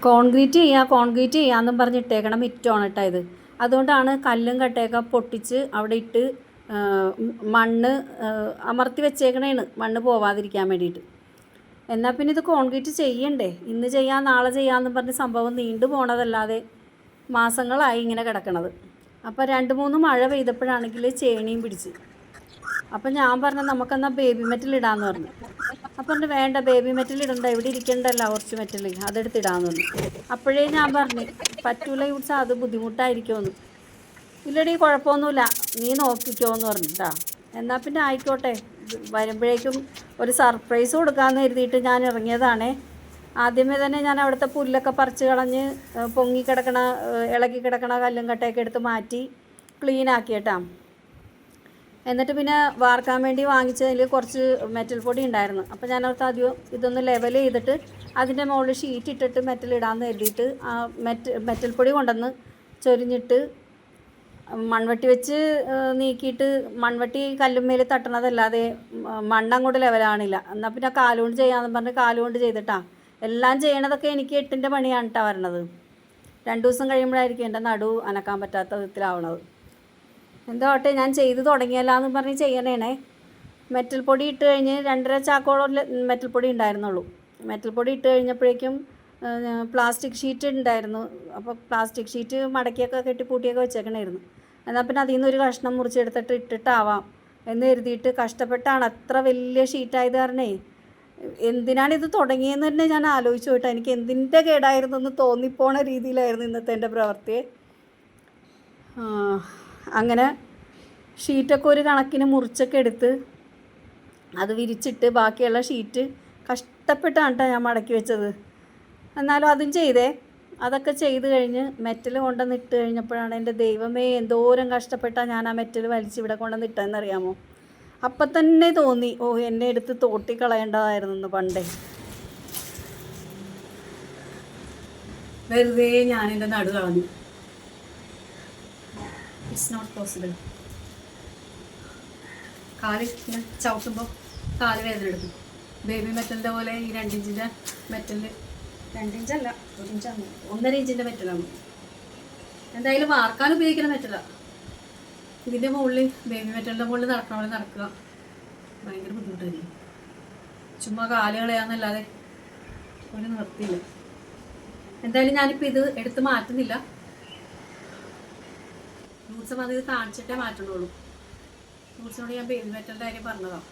Concrete ചെയ്യാമെന്നും പറഞ്ഞിട്ടേക്കണ മിറ്റമാണ് കേട്ടോ ഇത്. അതുകൊണ്ടാണ് കല്ലും കട്ടയൊക്കെ പൊട്ടിച്ച് അവിടെ ഇട്ട് മണ്ണ് അമർത്തി വെച്ചേക്കണേണ്, മണ്ണ് പോവാതിരിക്കാൻ വേണ്ടിയിട്ട്. എന്നാൽ പിന്നെ ഇത് കോൺക്രീറ്റ് ചെയ്യണ്ടേ, ഇന്ന് ചെയ്യാം നാളെ ചെയ്യാമെന്നും പറഞ്ഞ് സംഭവം നീണ്ടു പോണതല്ലാതെ മാസങ്ങളായി ഇങ്ങനെ കിടക്കണത്. അപ്പോൾ 2-3 മഴ പെയ്തപ്പോഴാണെങ്കിൽ ചേണിയും പിടിച്ച്. അപ്പം ഞാൻ പറഞ്ഞു നമുക്കെന്നാൽ ബേബി മെറ്റൽ ഇടാമെന്ന് പറഞ്ഞു. അപ്പം പറഞ്ഞു വേണ്ട, ബേബി മെറ്റൽ ഇടണ്ട, ഇവിടെ ഇരിക്കണ്ടല്ലോ കുറച്ച് മെറ്റൽ, അതെടുത്തിടാമെന്ന് പറഞ്ഞു. അപ്പോഴേ ഞാൻ പറഞ്ഞു പറ്റൂല യൂട്സ്, അത് ബുദ്ധിമുട്ടായിരിക്കുമെന്ന്. ഇല്ലടി കുഴപ്പമൊന്നുമില്ല, നീ നോക്കിക്കോന്ന് പറഞ്ഞിട്ടാ. എന്നാൽ പിന്നെ ആയിക്കോട്ടെ, വരുമ്പോഴേക്കും ഒരു സർപ്രൈസ് കൊടുക്കാമെന്ന് കരുതിയിട്ട് ഞാൻ ഇറങ്ങിയതാണേ. ആദ്യമേ തന്നെ ഞാൻ അവിടുത്തെ പുല്ലൊക്കെ പറിച്ച് കളഞ്ഞ് ഇളകി കിടക്കണ കല്ലും കട്ടയൊക്കെ എടുത്ത് മാറ്റി ക്ലീൻ ആക്കിയിട്ടാ. എന്നിട്ട് പിന്നെ വാർക്കാൻ വേണ്ടി വാങ്ങിച്ചതിൽ കുറച്ച് മെറ്റൽ പൊടി ഉണ്ടായിരുന്നു. അപ്പോൾ ഞാനോർത്ത് ആദ്യം ഇതൊന്ന് ലെവൽ ചെയ്തിട്ട് അതിൻ്റെ മുകളിൽ ഷീറ്റ് ഇട്ടിട്ട് മെറ്റൽ ഇടാമെന്ന് കരുതിയിട്ട് ആ മെറ്റൽ പൊടി കൊണ്ടുവന്ന് ചൊരിഞ്ഞിട്ട് മൺവെട്ടി വെച്ച് നീക്കിയിട്ട്, മൺവെട്ടി കല്ലുമ്മേൽ തട്ടണതല്ലാതെ മണ്ണങ്ങോട്ട് ലെവലാണില്ല. എന്നാൽ പിന്നെ കാലുകൊണ്ട് ചെയ്യാമെന്ന് പറഞ്ഞ് കാലുകൊണ്ട് ചെയ്തിട്ടാ. എല്ലാം ചെയ്യണതൊക്കെ എനിക്ക് 8ൻ്റെ പണിയാണ് കേട്ടോ വരണത്. 2 ദിവസം കഴിയുമ്പോഴായിരിക്കും എൻ്റെ നടു അനക്കാൻ പറ്റാത്ത വിധത്തിലാവണത്. എന്താവട്ടെ, ഞാൻ ചെയ്ത് തുടങ്ങിയല്ലാന്ന് പറഞ്ഞ് ചെയ്യണേണേ. മെറ്റൽ പൊടി ഇട്ട് കഴിഞ്ഞ് 2.5 ചാക്കോളം മെറ്റൽ പൊടി ഉണ്ടായിരുന്നുള്ളൂ. മെറ്റൽ പൊടി ഇട്ട് കഴിഞ്ഞപ്പോഴേക്കും പ്ലാസ്റ്റിക് ഷീറ്റ് ഉണ്ടായിരുന്നു. അപ്പോൾ പ്ലാസ്റ്റിക് ഷീറ്റ് മടക്കിയൊക്കെ കെട്ടിപ്പൂട്ടിയൊക്കെ വെച്ചേക്കണമായിരുന്നു. എന്നാൽ പിന്നെ അതിൽ നിന്ന് ഒരു കഷ്ണം മുറിച്ചെടുത്തിട്ട് ഇട്ടിട്ടാവാം എന്ന് കരുതിയിട്ട് കഷ്ടപ്പെട്ടാണ്. അത്ര വലിയ ഷീറ്റായത് കാരണേ എന്തിനാണിത് തുടങ്ങിയെന്ന് തന്നെ ഞാൻ ആലോചിച്ചു പോയിട്ട്. എനിക്ക് എന്തിൻ്റെ കേടായിരുന്നു എന്ന് തോന്നിപ്പോണ രീതിയിലായിരുന്നു ഇന്നത്തെ എൻ്റെ പ്രവൃത്തി. അങ്ങനെ ഷീറ്റൊക്കെ ഒരു കണക്കിന് മുറിച്ചൊക്കെ എടുത്ത് അത് വിരിച്ചിട്ട് ബാക്കിയുള്ള ഷീറ്റ് കഷ്ടപ്പെട്ടാണ് കേട്ടോ ഞാൻ മടക്കി വെച്ചത്. എന്നാലും അതും ചെയ്തേ. അതൊക്കെ ചെയ്ത് കഴിഞ്ഞ് മെറ്റൽ കൊണ്ടുവന്ന് ഇട്ട് കഴിഞ്ഞപ്പോഴാണ് എൻ്റെ ദൈവമേ, എന്തോരം കഷ്ടപ്പെട്ടാണ് ഞാൻ ആ മെറ്റൽ വലിച്ചിവിടെ കൊണ്ടുവന്ന് ഇട്ടതെന്നറിയാമോ. അപ്പം തന്നെ തോന്നി, ഓ എന്നെ എടുത്ത് തോട്ടിക്കളയേണ്ടതായിരുന്നു പണ്ടേ. വെറുതെ ഞാനെൻ്റെ നടു കളഞ്ഞു. It's not possible. കാല് ഇങ്ങനെ ചവിട്ടുമ്പോൾ കാല് വേദന എടുക്കും. ബേബി മെറ്റലിൻ്റെ പോലെ ഈ 2 ഇഞ്ചിൻ്റെ മെറ്റല്, 2 ഇഞ്ചല്ല 1 ഇഞ്ചാണ്, 1.5 ഇഞ്ചിൻ്റെ മെറ്റലാണ്. എന്തായാലും വാർക്കാൻ ഉപയോഗിക്കുന്ന മെറ്റലാണ്. ഇതിൻ്റെ മുകളിൽ ബേബി മെറ്റലിൻ്റെ മുകളിൽ നടക്കണ പോലെ നടക്കുക ഭയങ്കര ബുദ്ധിമുട്ടായിരിക്കും. ചുമ്മാ കാല് കളയാന്നല്ലാതെ ഒരു നിർത്തിയില്ല. എന്തായാലും ഞാനിപ്പോൾ ഇത് എടുത്ത് മാറ്റുന്നില്ല. ദിവസം അത് കാണിച്ചിട്ടേ മാറ്റുന്നുള്ളൂ. ദിവസത്തോട് ഞാൻ ബേബി മെറ്റലിൻ്റെ കാര്യം പറഞ്ഞതാണ്.